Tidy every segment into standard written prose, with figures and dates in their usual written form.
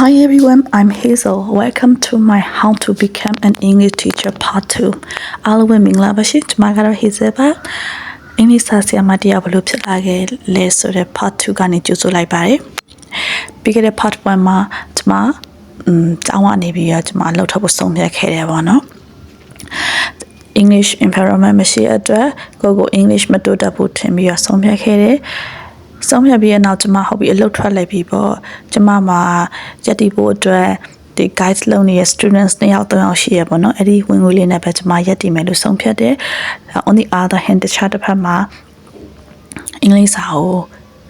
Hi everyone, I'm Hazel. Welcome to my How to Become an English Teacher Part 2. အားလုံးပဲမင်္ဂလာပါရှင်။ကျွန်မကတော့ Hazel ပါ။ အင်္ဂလိပ်စာဆရာမတရားဘယ်လိုဖြစ်လာခဲ့လဲဆိုတဲ့ Part 2ကနေကြိုဆိုလိုက်ပါတယ်။ပြီးခဲ့တဲ့ Part 1မှာကျွန်မကျောင်းကနေပြီးတော့ကျွန်မလှုပ်ထပ်ဖို့ဆုံးဖြတ်ခဲ့တယ်ပေါ့နော်။ English environment မရှိတဲ့အတွက်ကို English မတိုးတက်ဘူးထင်ပြီးတော့ဆုံးဖြတ်ခဲ့တယ်။ဆုံးဖြတ်ပြီးနောက်ကျွန်မဟုတ်ပြီးအလုပ်ထွက်လိုက်ပြီပေါ့ကျွန်မမှာရက်တီဖို့အတွက်ဒီ guides လုပ်နေတဲ့ students 2ယောက်3ယောက်ရှိရပေါ့နော်အဲ့ဒီဝင်ငွေလေးနဲ့ပဲကျွန်မရက်တီမယ်လို့ဆုံးဖြတ်တယ် on the other hand တခြားတစ်ဖက်မှာအင်္ဂလိပ်စာကို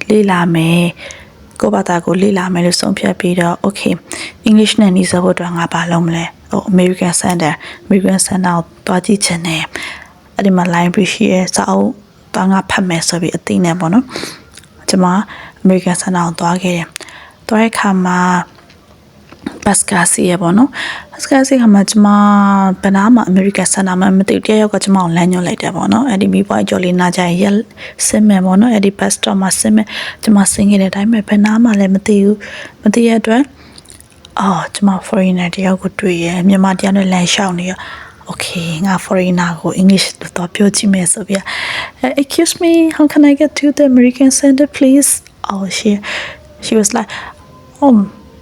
လေ့လာမယ်ကိုယ့်ဘာသာကိုလေ့လာမယ်လို့ဆုံးဖြတ်ပြီးတော့ okay English နဲ့နှီးစပ်ဖို့အတွက်ငါဘာလုပ်မလဲAmerican Center ကိုတွားကြည့်ချင်တယ်အဲ့ဒီမှာ library ရှိရဲစာအုပ်တွားငါဖတ်မယ်ဆိုပြီးအသိနဲ့ပေါ့နော်ကျွန်မ American Center ကိုသွားခဲ့တယ်။သွားတဲ့အခါမှာ bus ကားစီးရပေါ့နော်။ bus ကားစီးခါမှာကျွန်မဘယ်နားမှာ American Center မှာမသိဘူးတယောက်ကကျွန်မကိုလမ်းညွှန်လိုက်တယ်ပေါ့နော်။အဲ့ဒီမိဘအကျော်လေးနားကြရင်ဆင်းမယ်ပေါ့နော်။အဲ့ဒီ bus stop မှာဆင်းမယ်ကျွန်မဆင်းခဲ့တဲ့အတိုင်းပဲဘယ်နားမှာလည်းမသိဘူး။မသိရတဲ့အတွက်ကျွန်မ foreigner တယောက်ကိုတွေ့ရမြန်မာတယောက်နဲ့လမ်းလျှောက်နေရOkay, nga foreigner ko English to pyo chi me so bia. Excuse me, how can I get to the American Center, please? She was like,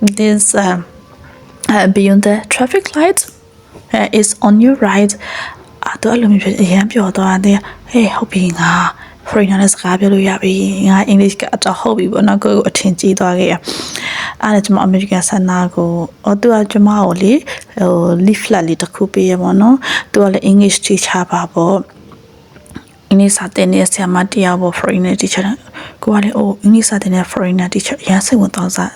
this beyond the traffic light is on your right. To allo mi yan pyo to ade. Hey, hope nga foreigner နဲ့စကားပြောလို့ရပြီငါ English ကတော့ဟုတ်ပြီပေါ့နော်ကိုအထင်ကြီးသွားခဲ့ရအဲ့ဒါကျွန်မ American Center ကိုသူကကျွန်မကိုလေleaflet လေးတစ်ခုပေးရပေါ့နော်သူကလည်း English teacher ပါပေါ့အင်္ဂလိပ်စာသင်တဲ့ဆရာမတရားပေါ့ foreigner teacher ကိုကလည်းအင်္ဂလိပ်စာသင်တဲ့ foreigner teacher ရန်စိတ်ဝင်သွားစား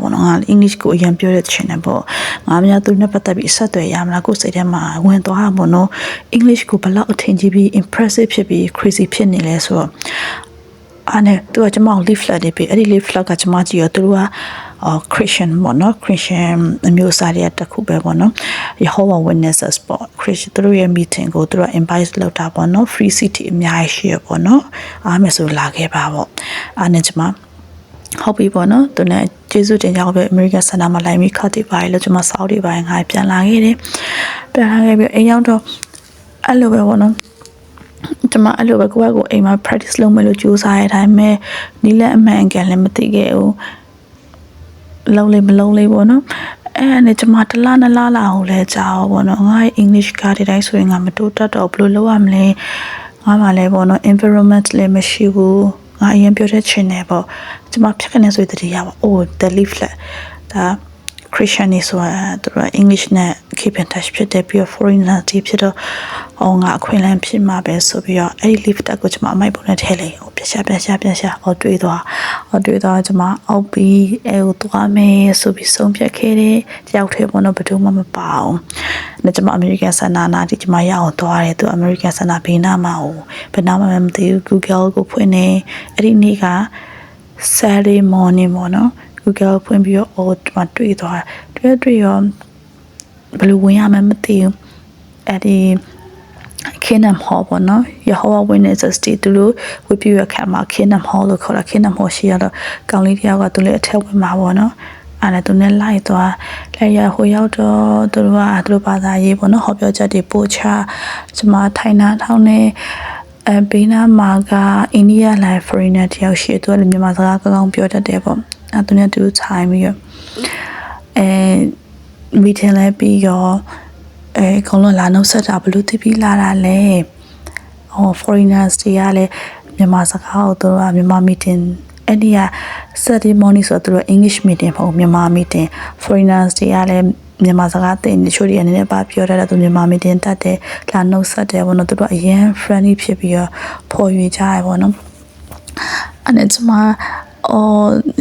ပေါ့နော်ငါ English ကိုအရင်ပြောတဲ့ချင်တယ်ပေါ့ငါများသူနဲ့ပတ်သက်ပြီးအဆက်အသွယ်ရမလားကိုစိတ်ထဲမှာဝင်သွားမှာပေါ့နော် English ကိုဘယ်လောက်အထင်ကြီးပြီး impressive ဖြစ်ပြီး crazy ဖြစ်နေလဲဆိုတော့အဲ့နဲ့သူကကျွန်မကို leaflet တွေပေးအဲ့ဒီ leaflet ကကျွန်မကြည့်ရသူတို့ကChristian ပေါ့နော် Christian အမျိုးအစားတွေတစ်ခုပဲပေါ့နော် Jehovah Witnesses ပေါ့ Christian သူတို့ရဲ့ meeting ကိုသူတို့ invite လုပ်တာပေါ့နော် free city အများကြီးရှိရပေါ့နော်အားမယ်ဆိုလာခဲ့ပါပေါ့အဲ့နဲ့ကျွန်မဟုတ်ပြီပေါ့နော်သူနဲ့ကျေးဇူးတင်ကြအောင်ပဲ American Center မှာလိုက်ပြီးခတ်တိပါလေလို့ကျွန်မစောက်တွေပါငါပြန်လာခဲ့တယ်ပြန်လာခဲ့ပြီးအိမ်ရောက်တော့အဲ့လိုပဲပေါ့နော်ကျွန်မအဲ့လိုပဲကိုယ့်ဘက်ကိုအိမ်မှာ practice လုပ်မယ်လို့ကြိုးစားရတဲ့အတိုင်းပဲနီးလက်အမှန်ကန်လည်းမသိခဲ့ဘူးလုံးလေးမလုံးလေးပေါ့နော်အဲ့နဲ့ကျွန်မတလားနလားလာအောင်လဲကြာအောင်ပေါ့နော်ငါ English ကဒီတိုင်းဆိုရင်ငါမတိုးတတ်တော့ဘယ်လိုလုပ်ရမလဲငါမှလည်းပေါ့နော် environment လည်းမရှိဘူးငါအရင်ပြောတဲ့ချင်တယ်ပေါ့ကျွန်မဖြစ်ကနေဆိုတည်းရပါthe leaflet ဒါ Christian နေဆိုတာသူက English နဲ့ keep in touch ဖြစ်တယ်ပြီးတော့ foreigner တီးဖြစ်တော့ငါအခွင့်အလမ်းဖြစ်မှာပဲဆိုပြီးတော့အဲ့ဒီ leaflet ကိုကျွန်မအမိုက်ပုံနဲ့ထည့်လိုက်ပြန်ရှာတွေးသွားကျွန်မအောက်ပြီးအဲ့ကိုသွားမယ်ဆိုပြီးဆုံးဖြတ်ခဲ့တယ်တယောက်တည်းပေါ့နော်ဘယ်သူမှမပါအောင်နဲ့ကျွန်မ American Center နာဒီကျွန်မရအောင်သွားတယ်သူ American Center ဘေးနားမှာဘယ်နားမှမသိဘူး Google ကိုဖွင့်နေအဲ့ဒီနေ့က Saturday morning ပေါ့နော်Google ဖွင့်ပြီးတော့ကျွန်မတွေ့သွားတွေ့ရောဘယ်လိုဝင်ရမှမသိဘူးအဲ့ဒီKingdom Hall ပေါ့နော် Jehovah Witnesses သူတို့ဝပြရခံမှာ Kingdom Hall လို့ခေါ်တာ Kingdom Hall ရှိရတော့ကောင်လေးတယောက်ကသူလည်းအထက်ဝင်မှာပေါ့နော်အဲ့ဒါသူနဲ့လိုက်သွားလိုက်ရဟိုရောက်တော့သူတို့ဘာသာရေးပေါ့နော်ဟောပြောချက်တွေပို့ချကျွန်မထိုင်နာထောင်းနေဘေးနားမှာကအိန္ဒိယလိုင် foreigner တယောက်ရှိသူကလည်းမြန်မာစကားကောင်းပြောတတ်တယ်ပေါ့အဲ့သူနဲ့သူထိုင်ပြီးတော့meeting လည်းပြီးရောခေါင်းလာနှုတ်ဆက်တာဘလို့တည်ပြီးလာတာလဲforeigners တွေကလည်းမြန်မာစကားကိုသူကမြန်မာ meeting အဲ့ဒီက Saturday morning ဆိုတော့သူတို့ English meeting ပေါ့မြန်မာ meeting foreigners တွေကလည်းမြန်မာစကားသင်ချို့တွေအနေနဲ့ပါပြောတတ်တယ်သူမြန်မာ meeting တတ်တယ်လာနှုတ်ဆက်တယ်ပေါ့နော်သူတို့အရင် friendly ဖြစ်ပြီးတော့ဖော်ရွေကြရပေါ့နော်အဲ့ဒါကျွန်မ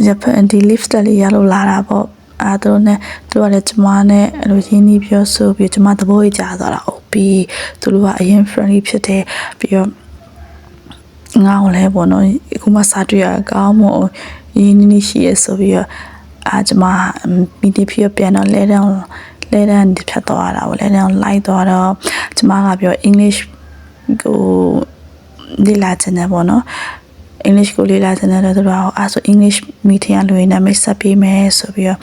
Japan ဒီ lift လေးရလို့လာတာပေါ့အဲ့ဒါနဲ့သူကလည်းကျမနဲ့အဲ့လိုရင်းနှီးပြောဆိုပြီးကျမသဘောကျသွားတာပြီးသူတို့ကအရင် friendly ဖြစ်တယ်ပြီးတော့ငါ့ကိုလည်းပေါ့နော်အခုမှစာတွေ့ရကောင်းမို့ရင်းနှီးရှိရဆိုပြီးတော့ကျမ meeting ဖြစ်ပြန်တော့လဲတန်းဖြတ်သွားတာပေါ့လဲတန်းလိုက်သွားတော့ကျမကပြော English ကိုလေ့လာချင်တယ်ပေါ့နော် English ကိုလေ့လာချင်တဲ့သူတို့ကဆို English meeting အလွေနဲ့မိတ်ဆက်ပေးမယ်ဆိုပြီးတော့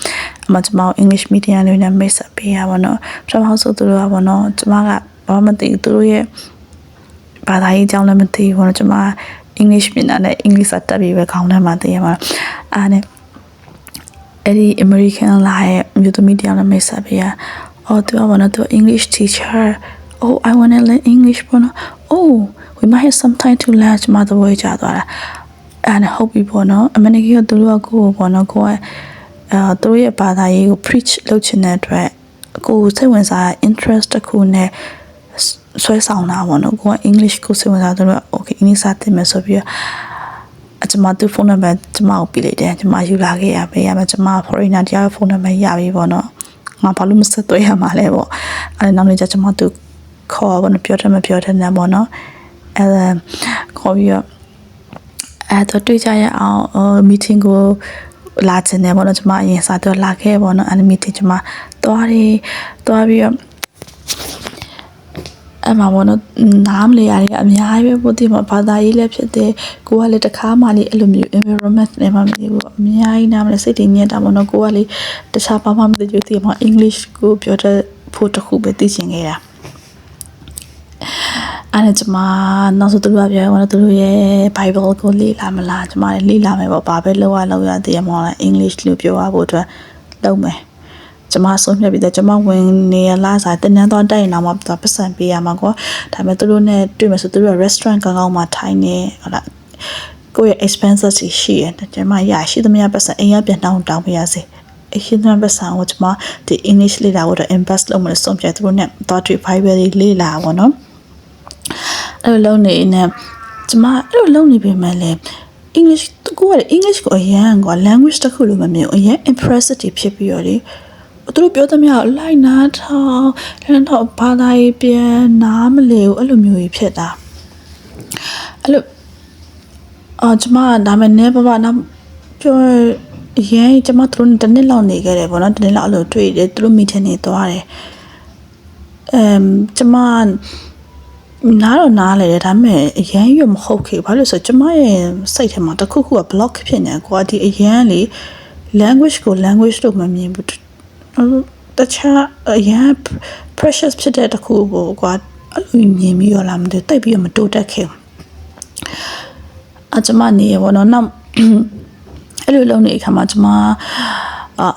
မကျမ English medium လေးနဲ့မိတ်ဆက်ပေးရပါတော့ပထမဆုံးသူတို့ကပေါ့နော်ကျမကဘာမှမသိဘူးသူတို့ရဲ့ဘာသာရေးအကြောင်းလည်းမသိဘူးပေါ့နော်ကျမ English မျက်နှာနဲ့ English စာတက်ပြီးပဲခေါင်းထဲမှာသိရမှာအားနဲ့အဲ့ဒီ American လာရဲ့မြို့သမီးတယောက်နဲ့မိတ်ဆက်ပေးရအော်သူကပေါ့နော်သူ English teacher oh I want to learn English ပေါ့နော် oh we might have some time to learn ကျမသဘောကျသွားတာအဲ့နဲ့ဟုတ်ပြီပေါ့နော်အမေကသူတို့ကကိုယ်ပေါ့နော်ကိုယ်ကသူတို့ရဲ့ဘာသာရေးကို preach လုပ်ချင်တဲ့အတွက်ကိုယ်စိတ်ဝင်စား interest တစ်ခုနဲ့ဆွဲဆောင်တာပေါ့နော်ကိုက English ကိုစိတ်ဝင်စားတယ်လို့ okay English စာသင်မယ်ဆိုပြီးတော့ကျမသူ့ဖုန်းနံပါတ်ကျမကိုပြလိုက်တယ်ကျမယူလာခဲ့ရပေးရမယ်ကျမ foreigner တယောက်ဖုန်းနံပါတ်ရပြီပေါ့နော်ငါဘာလို့မဆက်သွဲရမှာလဲပေါ့အဲနောက်နေ့ကျမသူခေါ်ပေါ့နော်ပြောတယ်မပြောတယ်နဲ့ပေါ့နော်အဲခေါ်ပြီးတော့တော့တွေ့ကြရအောင်meeting ကိုလာချင်တယ်ပေါ့နော်ကျမအရင်စားတော့လာခဲ့ပေါ့နော်အဲ့ဒီ meeting ကျမသွားပြီးတော့အဲ့မှာပေါ့နော်နားမလဲရတယ်အများကြီးပဲပို့တယ်ဘာသာရေးလည်းဖြစ်တယ်ကိုကလည်းတခါမှလေးအဲ့လိုမျိုး environment နဲ့မှမသိဘူးအများကြီးနားမလဲစိတ်တွေညစ်တာပေါ့နော်ကိုကလေးတခြားဘာမှမသိဘူးဒီမှာ English ကိုပြောတဲ့ဖို့တစ်ခုပဲသိချင်ခဲ့တာအဲ့ဒါကျမနောက်ဆုံးသူတို့ကပြောတော့သူတို့ရဲ့ Bible ကိုလေ့လာမလားကျမလည်းလေ့လာမယ်ပေါ့ဘာပဲလောက်ရသေးရမလား English လို့ပြောရဖို့အတွက်လုပ်မယ်ကျမဆုံးဖြတ်ပြီးတော့ကျမဝင်နေရလားဆိုတန်းတော့တိုက်ရင်တော့မှပတ်စံပေးရမှာကွာဒါပေမဲ့သူတို့နဲ့တွေ့မယ်ဆိုသူတို့ restaurant ကောင်းမှထိုင်နေဟုတ်လားကိုယ့်ရဲ့ expenses ရှိရတယ်ကျမရရှိသမျှပတ်စံအိမ်ရပြန်တောင်းပေးရစေအရှင်းသမျှပတ်စံကိုကျမဒီ English လေ့လာဖို့အတွက် invest လုပ်မယ်ဆုံးဖြတ်သူတို့နဲ့တော့ Bible လေ့လာပါတော့အဲ့လိုလုပ်နေနဲ့ကျမအဲ့လိုလုပ်နေပြီမဲ့လေ English ကိုက English ကိုအရန်ကွာ language တစ်ခုလိုမမြင်အရန် impressive ဖြစ်ပြီးတော့လေသူတို့ပြောသမျှလိုက်နာထောင်တော့ဘာသာရေးပြန်နားမလဲဘူးအဲ့လိုမျိုးကြီးဖြစ်တာအဲ့လိုကျမဒါမဲ့နေပါနောက်ပြောရင်ကျမတို့တနေ့လောက်နေခဲ့တယ်ပေါ့နော်တနေ့လောက်အဲ့လိုတွေ့တယ်သူတို့ meeting နေသွားတယ်ကျမနားလဲတယ်ဒါပေမဲ့အရန်ရွမဟုတ်ခဲ့ဘာလို့ဆိုကျမရဲ့စိတ်ထဲမှာတခုခုက block ဖြစ်နေကွာဒီအရန်လေ language ကို language လို့မမြင်ဘူးတခြားအရန် precious ဖြစ်တဲ့တခုကိုကွာအဲ့လိုမြင်ပြီးတော့လာမသိတိတ်ပြီးတော့မတိုးတက်ခဲ့ကျမနေရပေါ့နော်နောက်အဲ့လိုလုပ်နေအခါမှာကျမ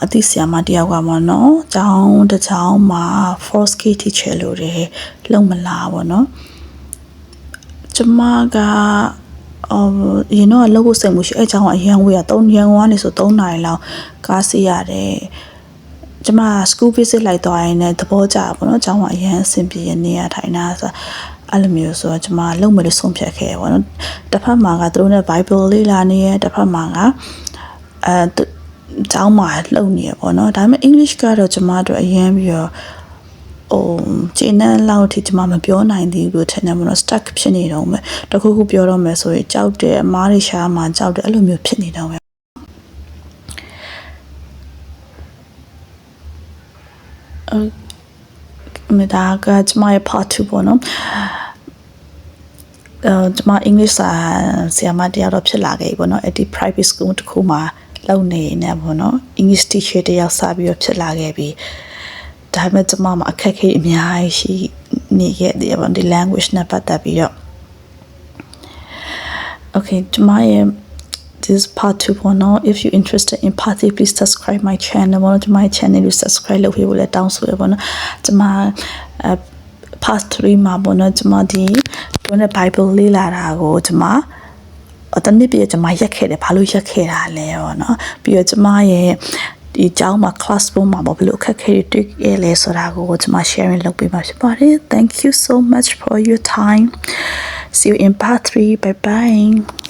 အသိဆရာမတယောက်ကပေါ့နော်ကျောင်းတစ်ကျောင်းမှာ 4K teacher လို့တယ်လုံမလားပေါ့နော်ကျမကyou know အလုပ်ကိုစိတ်မှုရှိအဲ့ကျောင်းကအရန်ဝေးရ3ရန်ကုန်ကနေဆို3နာရီလောက်ကားစီးရတယ်ကျမ school visit လိုက်သွားရင်လည်းသဘောကျပါတော့ကျောင်းကအရန်အဆင်ပြေနေရထိုင်တာဆိုအဲ့လိုမျိုးဆိုတော့ကျမလုံမလို့ဆုံးဖြတ်ခဲ့ပေါ့နော်တစ်ဖက်မှာကသူတို့နဲ့ Bible လေးလာနေရတစ်ဖက်မှာကကျောင်းမှာလှုပ်နေရပေါ့နော်ဒါပေမဲ့ English ကတော့ကျမတို့အရင်ပြီးတော့ကျင်းတဲ့လောက်ထိကျမမပြောနိုင်သေးဘူးထင်တယ်မနော် stuck ဖြစ်နေတော့မယ်တခုခုပြောတော့မယ်ဆိုရင်ကြောက်တယ်အမားတွေရှားမှကြောက်တယ်အဲ့လိုမျိုးဖြစ်နေတော့မယ်ဒါကကျမရဲ့ part 2ပေါ့နော်ကျမ English စာဆရာမတရားတော့ဖြစ်လာခဲ့ပြီပေါ့နော်အဲ့ဒီ private school တစ်ခုမှာလုပ်နေနေပေါ့နော် English teacher တယောက်စပြီးတော့ဖြစ်လာခဲ့ပြီဒါပေမဲ့ကျမမှာအခက်အခဲအများကြီးရှိနေခဲ့တယ်ပေါ့ဒီ language နဲ့ပတ်သက်ပြီးတော့ okay ကျမရဲ့ this part 2ပေါ့နော် if you interested in part 3 please subscribe my channel ပေါ့နော်ကျမရဲ့ channel ကို subscribe လုပ်ပေးဖို့လည်းတောင်းဆိုရပေါ့နော်ကျမpart 3မှာပေါ့နော်ကျမဒီတို့နဲ့ Bible လေးလာတာကိုကျမတနေ့ပြည့်ကျမရက်ခဲ့တယ်ဘာလို့ရက်ခဲ့တာလဲပေါ့နော်ပြီးတော့ကျမရဲ့ဒီကျောင်းမှာ classroom မှာဘယ်လိုအခက်အခဲတွေတွေ့ရလဲဆိုတာကိုကျမ sharing လုပ်ပေးမှာဖြစ်ပါတယ် thank you so much for your time see you in part 3 bye bye